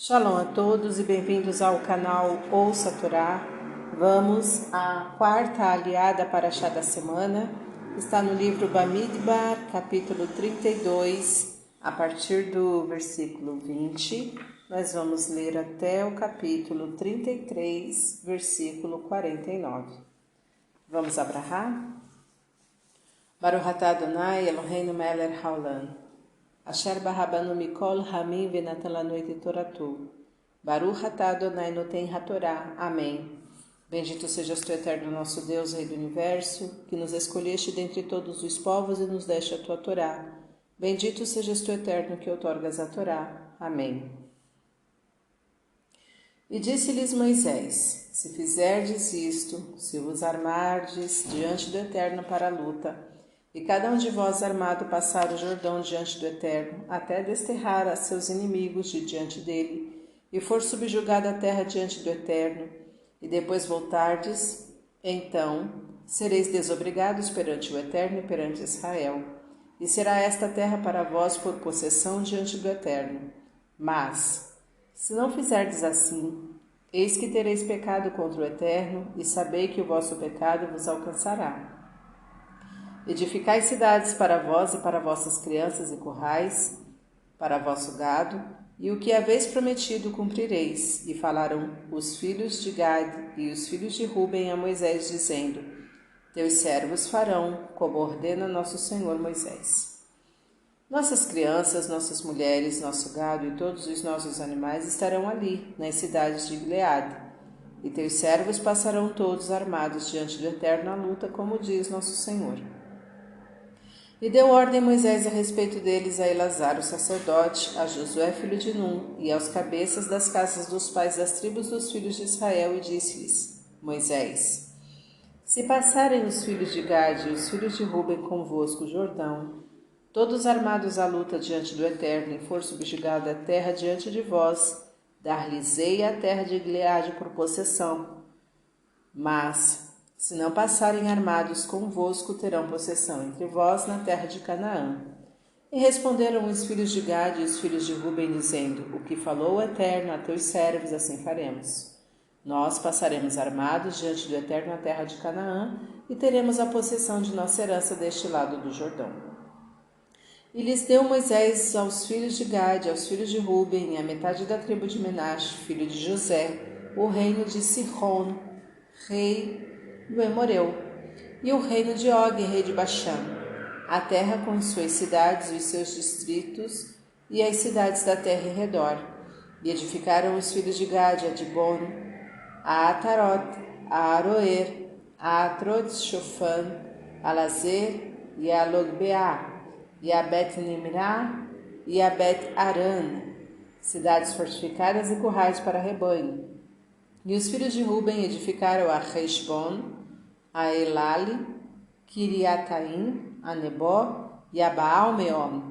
Shalom a todos e bem-vindos ao canal Ouça a Torá. Vamos à quarta aliada Parashá da semana. Está no livro Bamidbar, capítulo 32, a partir do versículo 20. Nós vamos ler até o capítulo 33, versículo 49. Vamos abrahar? Baruch atah Adonai Eloheinu melech haolam. Asher barabanu mikol hamim venatan lanu et toratu. Baruch atah Adonai noten hatorá. Amém. Bendito sejas tu, eterno nosso Deus, Rei do Universo, que nos escolheste dentre todos os povos e nos deste a tua Torá. Bendito sejas tu, eterno, que outorgas a Torá. Amém. E disse-lhes Moisés: Se fizerdes isto, se vos armardes diante do Eterno para a luta, e cada um de vós armado passar o Jordão diante do Eterno, até desterrar a seus inimigos de diante dele, e for subjugada a terra diante do Eterno, e depois voltardes, então sereis desobrigados perante o Eterno e perante Israel, e será esta terra para vós por possessão diante do Eterno. Mas, se não fizerdes assim, eis que tereis pecado contra o Eterno, e sabei que o vosso pecado vos alcançará. Edificai cidades para vós e para vossas crianças e currais, para vosso gado, e o que haveis prometido cumprireis. E falaram os filhos de Gad e os filhos de Ruben a Moisés, dizendo: Teus servos farão, como ordena nosso Senhor Moisés. Nossas crianças, nossas mulheres, nosso gado e todos os nossos animais estarão ali, nas cidades de Gileade, e teus servos passarão todos armados diante do Eterno à luta, como diz nosso Senhor. E deu ordem Moisés a respeito deles a Elazar, o sacerdote, a Josué, filho de Num, e aos cabeças das casas dos pais das tribos dos filhos de Israel, e disse-lhes: Moisés, se passarem os filhos de Gade e os filhos de Ruben convosco o Jordão, todos armados à luta diante do Eterno, e for subjugada a terra diante de vós, dar-lhes-ei a terra de Gileade por possessão. Mas, se não passarem armados convosco, terão possessão entre vós na terra de Canaã. E responderam os filhos de Gade e os filhos de Ruben, dizendo: O que falou o Eterno a teus servos, assim faremos. Nós passaremos armados diante do Eterno na terra de Canaã, e teremos a possessão de nossa herança deste lado do Jordão. E lhes deu Moisés aos filhos de Gade, aos filhos de Ruben, e à metade da tribo de Menaxe, filho de José, o reino de Sihon, rei do Emoreu, e o reino de Og, rei de Baxã, a terra com suas cidades, os seus distritos, e as cidades da terra em redor. E edificaram os filhos de Gade a Dibon, a Atarot, a Aroer, a Atrot-Shofan, a Lazer e a Logbeá, e a Bet-Nimrá e a Bet-Aran, cidades fortificadas e currais para rebanho. E os filhos de Ruben edificaram a Heshbon, a Elale, Kiriataim, a Nebó e a Baal-Meon,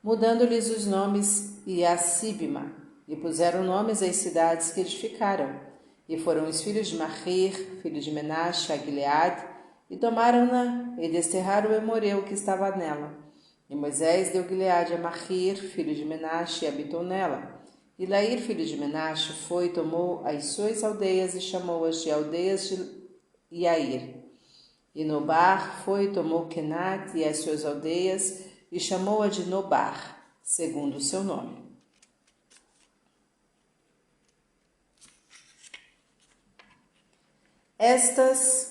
mudando-lhes os nomes e a Sibma, e puseram nomes às cidades que edificaram. E foram os filhos de Mahir, filho de Menaxe, a Gileade, e tomaram-na e desterraram o Emoreu que estava nela. E Moisés deu Gileade a Mahir, filho de Menaxe, e habitou nela. E Lair, filho de Menaxe, foi e tomou as suas aldeias e chamou-as de aldeias de Yair. E Nobar foi e tomou Kenat e as suas aldeias e chamou-a de Nobar, segundo o seu nome.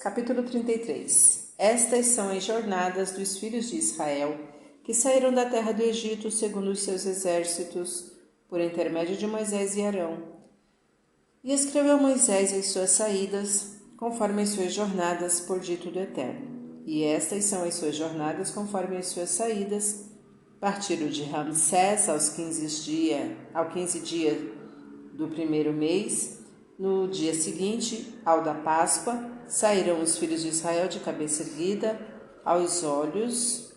Capítulo 33. Estas são as jornadas dos filhos de Israel, que saíram da terra do Egito segundo os seus exércitos, por intermédio de Moisés e Arão. E escreveu Moisés as suas saídas, conforme as suas jornadas, por dito do Eterno. E estas são as suas jornadas, conforme as suas saídas. Partiram de Ramsés ao 15 dias do primeiro mês. No dia seguinte, ao da Páscoa, saíram os filhos de Israel de cabeça erguida aos olhos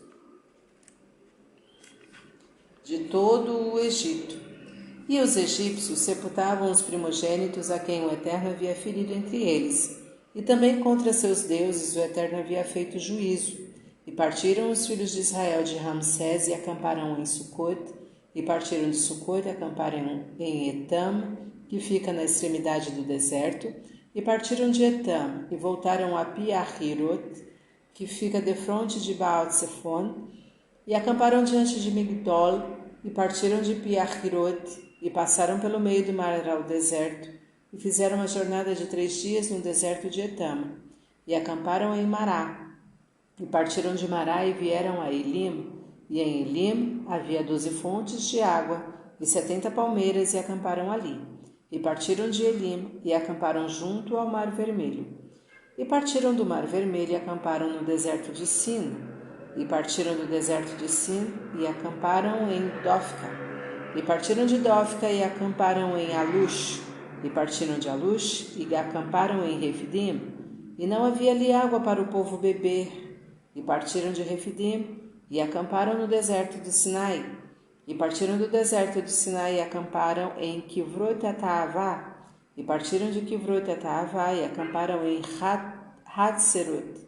de todo o Egito. E os egípcios sepultavam os primogênitos a quem o Eterno havia ferido entre eles, e também contra seus deuses o Eterno havia feito juízo. E partiram os filhos de Israel de Ramsés e acamparam em Sucote, e partiram de Sucot e acamparam em Etam, que fica na extremidade do deserto, e partiram de Etam e voltaram a Pi-Hahirot, que fica defronte de Baal-Zephon, e acamparam diante de Migdol, e partiram de Pi-Hahirot, e passaram pelo meio do mar ao deserto, e fizeram uma jornada de 3 dias no deserto de Etam, e acamparam em Mará, e partiram de Mará e vieram a Elim, e em Elim havia 12 fontes de água, e 70 palmeiras, e acamparam ali. E partiram de Elim, e acamparam junto ao Mar Vermelho. E partiram do Mar Vermelho, e acamparam no deserto de Sin. E partiram do deserto de Sin, e acamparam em Dofca. E partiram de Dofca, e acamparam em Alush. E partiram de Alush, e acamparam em Refidim. E não havia ali água para o povo beber. E partiram de Refidim, e acamparam no deserto de Sinai. E partiram do deserto de Sinai, e acamparam em Kivrot-Hataavá. E partiram de Kivrot-Hataavá, e acamparam em Hatserot.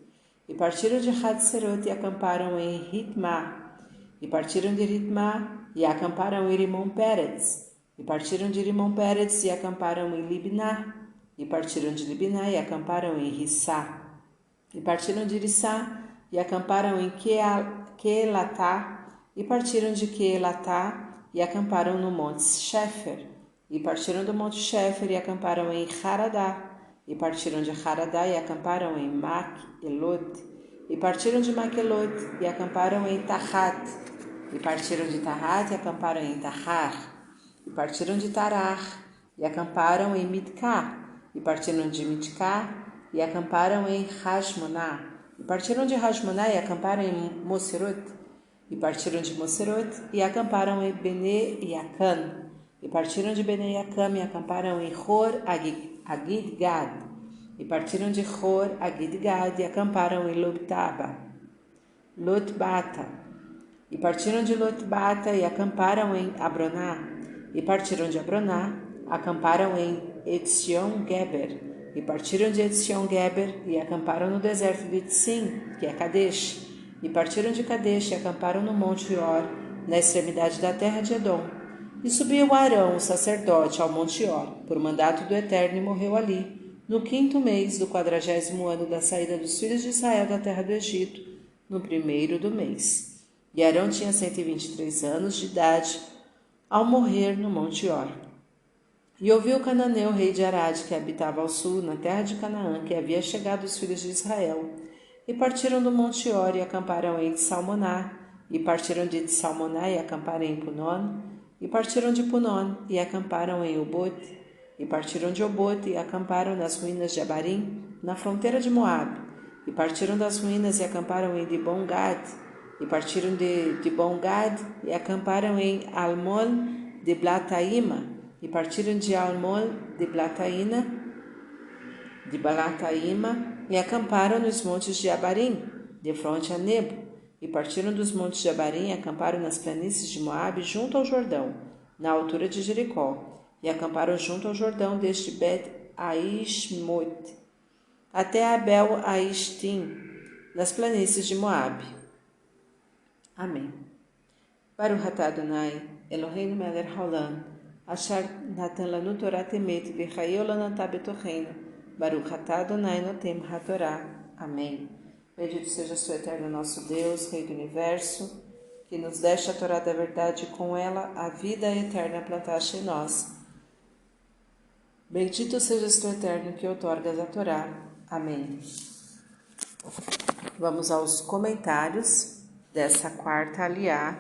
E partiram de Hatserot, e acamparam em Ritmá. E partiram de Ritmá, e acamparam em Rimon-Peretz. E partiram de Rimon-Peretz, e acamparam em Libná. E partiram de Libná, e acamparam em Rissá. E partiram de Rissá, e acamparam em Queelatá, e partiram de Queelatá, e acamparam no monte Shefer. E partiram do monte Shefer, e acamparam em Haradá. E partiram de Haradá, e acamparam em Maquelot. E partiram de Maquelot, e acamparam em Tahat. E partiram de Tahat, e acamparam em Tahar. E partiram de Tarar, e acamparam em Mitká. E partiram de Mitká, e acamparam em Hashmoná. E partiram de Hashmoná, e acamparam em Moserot. E partiram de Moserot, e acamparam em Bene Yacan. E partiram de Bene Yacan, e acamparam em Hor Agidgad. E partiram de Hor Agidgad, e acamparam em Lotbata. E partiram de Lotbata, e acamparam em Abroná. E partiram de Abroná, acamparam em Etzion-Geber. E partiram de Etzion-Geber, e acamparam no deserto de Tzim, que é Kadesh. E partiram de Kadesh, e acamparam no monte Or, na extremidade da terra de Edom. E subiu Arão, o sacerdote, ao monte Or, por mandato do Eterno, e morreu ali, no 5º mês do 40º ano da saída dos filhos de Israel da terra do Egito, no 1º do mês. E Arão tinha 123 anos de idade ao morrer no monte Or. E ouviu Cananeu, rei de Arade, que habitava ao sul, na terra de Canaã, que havia chegado os filhos de Israel. E partiram do monte Or, e acamparam em Salmoná. E partiram de Salmoná, e acamparam em Punon. E partiram de Punon, e acamparam em Obote. E partiram de Obote, e acamparam nas ruínas de Abarim, na fronteira de Moabe. E partiram das ruínas, e acamparam em Dibon-Gad. E partiram de Dibon-Gad, e acamparam em Almon de Blataíma. E partiram de Almon de Balataíma, e acamparam nos montes de Abarim, de fronte a Nebo. E partiram dos montes de Abarim, e acamparam nas planícies de Moabe, junto ao Jordão, na altura de Jericó. E acamparam junto ao Jordão, desde Bet-Aishmot até Abel-Aishtim, nas planícies de Moabe. Amém. Baruch atah Adonai, Eloheinu melech haolam, Asher natan lanu Torah temet, v'chayeu lanu betocheinu. Baruch atah Adonai notem haTorah. Amém. Bendito seja o seu eterno nosso Deus, Rei do Universo, que nos deste a Torá da verdade e com ela a vida eterna plantaste em nós. Bendito seja o eterno que outorgas a Torá. Amém. Vamos aos comentários dessa quarta aliá,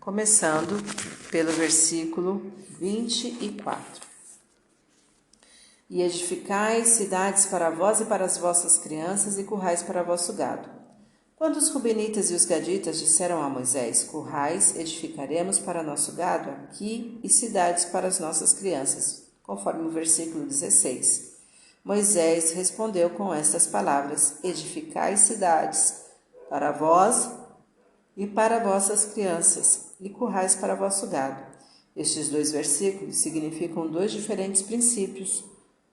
começando pelo versículo 24. E edificai cidades para vós e para as vossas crianças, e currais para vosso gado. Quando os rubenitas e os gaditas disseram a Moisés: currais edificaremos para nosso gado aqui, e cidades para as nossas crianças, conforme o versículo 16. Moisés respondeu com estas palavras: edificai cidades para vós e para vossas crianças, e currais para vosso gado. Estes 2 versículos significam 2 diferentes princípios.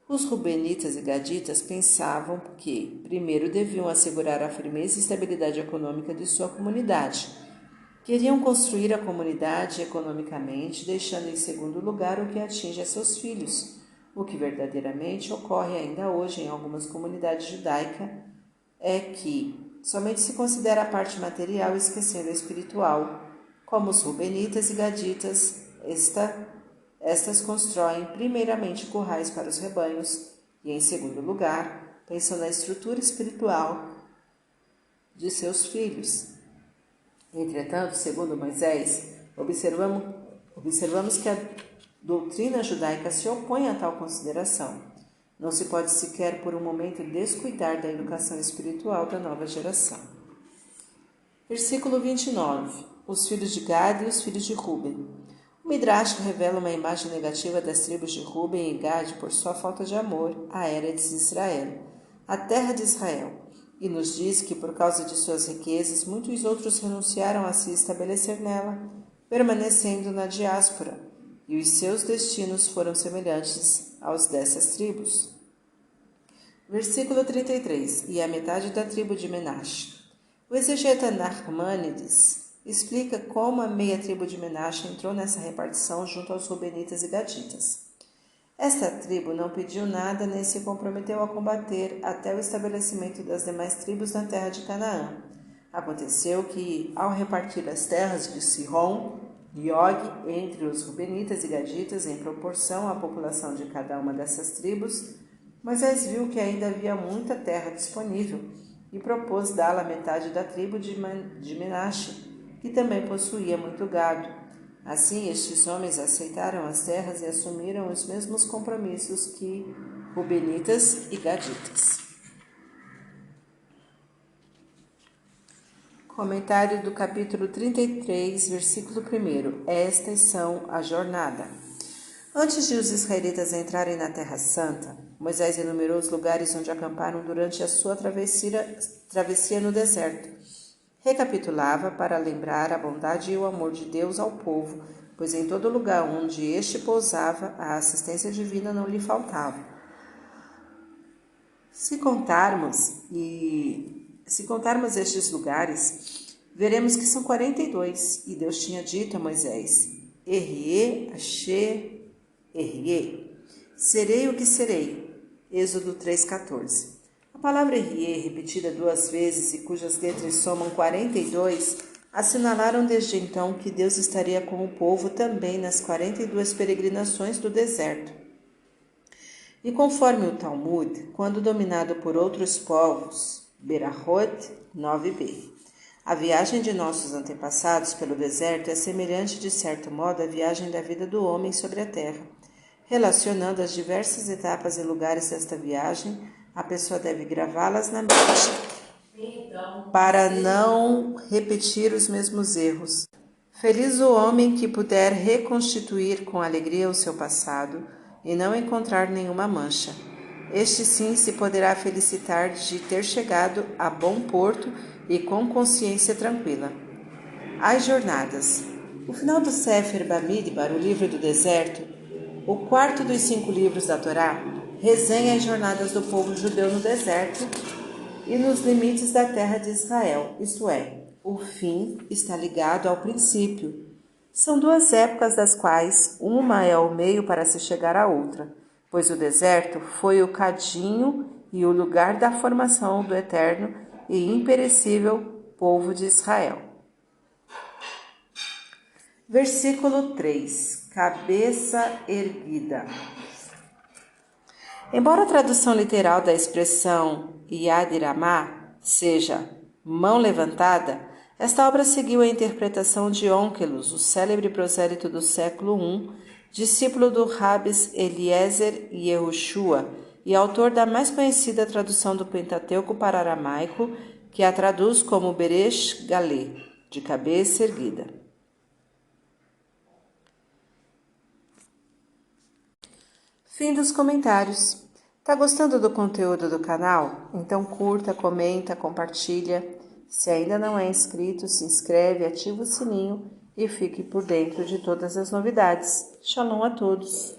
Os rubenitas e gaditas pensavam que, primeiro, deviam assegurar a firmeza e estabilidade econômica de sua comunidade, Queriam construir a comunidade economicamente, deixando em segundo lugar o que atinge a seus filhos, o que verdadeiramente ocorre ainda hoje em algumas comunidades judaicas é que somente se considera a parte material esquecendo a espiritual, como os rubenitas e gaditas. Estas constroem primeiramente currais para os rebanhos e, em segundo lugar, pensam na estrutura espiritual de seus filhos. Entretanto, segundo Moisés, observamos que a doutrina judaica se opõe a tal consideração. Não se pode sequer por um momento descuidar da educação espiritual da nova geração. Versículo 29. Os filhos de Gad e os filhos de Ruben. O Midrash revela uma imagem negativa das tribos de Ruben e Gad por sua falta de amor à Eretz Israel, a terra de Israel, e nos diz que por causa de suas riquezas muitos outros renunciaram a se estabelecer nela, permanecendo na diáspora, e os seus destinos foram semelhantes aos dessas tribos. Versículo 33. E a metade da tribo de Menache. O exegeta Nachmanides explica como a meia tribo de Menache entrou nessa repartição junto aos Rubenitas e Gaditas. Esta tribo não pediu nada nem se comprometeu a combater até o estabelecimento das demais tribos na terra de Canaã. Aconteceu que, ao repartir as terras de Sihon e Og entre os Rubenitas e Gaditas em proporção à população de cada uma dessas tribos, Moisés viu que ainda havia muita terra disponível e propôs dá-la à metade da tribo de Menache, que também possuía muito gado. Assim, estes homens aceitaram as terras e assumiram os mesmos compromissos que Rubenitas e Gaditas. Comentário do capítulo 33, versículo 1. Estas são a jornada. Antes de os israelitas entrarem na Terra Santa, Moisés enumerou os lugares onde acamparam durante a sua travessia no deserto. Recapitulava para lembrar a bondade e o amor de Deus ao povo, pois em todo lugar onde este pousava, a assistência divina não lhe faltava. Se contarmos estes lugares, veremos que são 42, e Deus tinha dito a Moisés: Errie, Asher, Errie, serei o que serei. Êxodo 3,14. A palavra Errie, repetida 2 vezes e cujas letras somam 42, assinalaram desde então que Deus estaria com o povo também nas 42 peregrinações do deserto. E conforme o Talmud, quando dominado por outros povos, Berahot 9b. A viagem de nossos antepassados pelo deserto é semelhante, de certo modo, à viagem da vida do homem sobre a terra. Relacionando as diversas etapas e lugares desta viagem, a pessoa deve gravá-las na mente para não repetir os mesmos erros. Feliz o homem que puder reconstituir com alegria o seu passado e não encontrar nenhuma mancha. Este sim se poderá felicitar de ter chegado a bom porto e com consciência tranquila. As jornadas. O final do Sefer Bamidbar, o livro do deserto, o quarto dos 5 livros da Torá, resenha as jornadas do povo judeu no deserto e nos limites da terra de Israel, isto é, o fim está ligado ao princípio. São 2 épocas das quais uma é o meio para se chegar à outra, pois o deserto foi o cadinho e o lugar da formação do eterno e imperecível povo de Israel. Versículo 3. Cabeça erguida. Embora a tradução literal da expressão Yad Ramah seja mão levantada, esta obra seguiu a interpretação de Onkelos, o célebre prosélito do século I, discípulo do Rabis Eliezer Yehoshua e autor da mais conhecida tradução do Pentateuco para aramaico, que a traduz como Beresh Galê, de cabeça erguida. Fim dos comentários. Tá gostando do conteúdo do canal? Então curta, comenta, compartilha. Se ainda não é inscrito, se inscreve, ativa o sininho e fique por dentro de todas as novidades. Shalom a todos!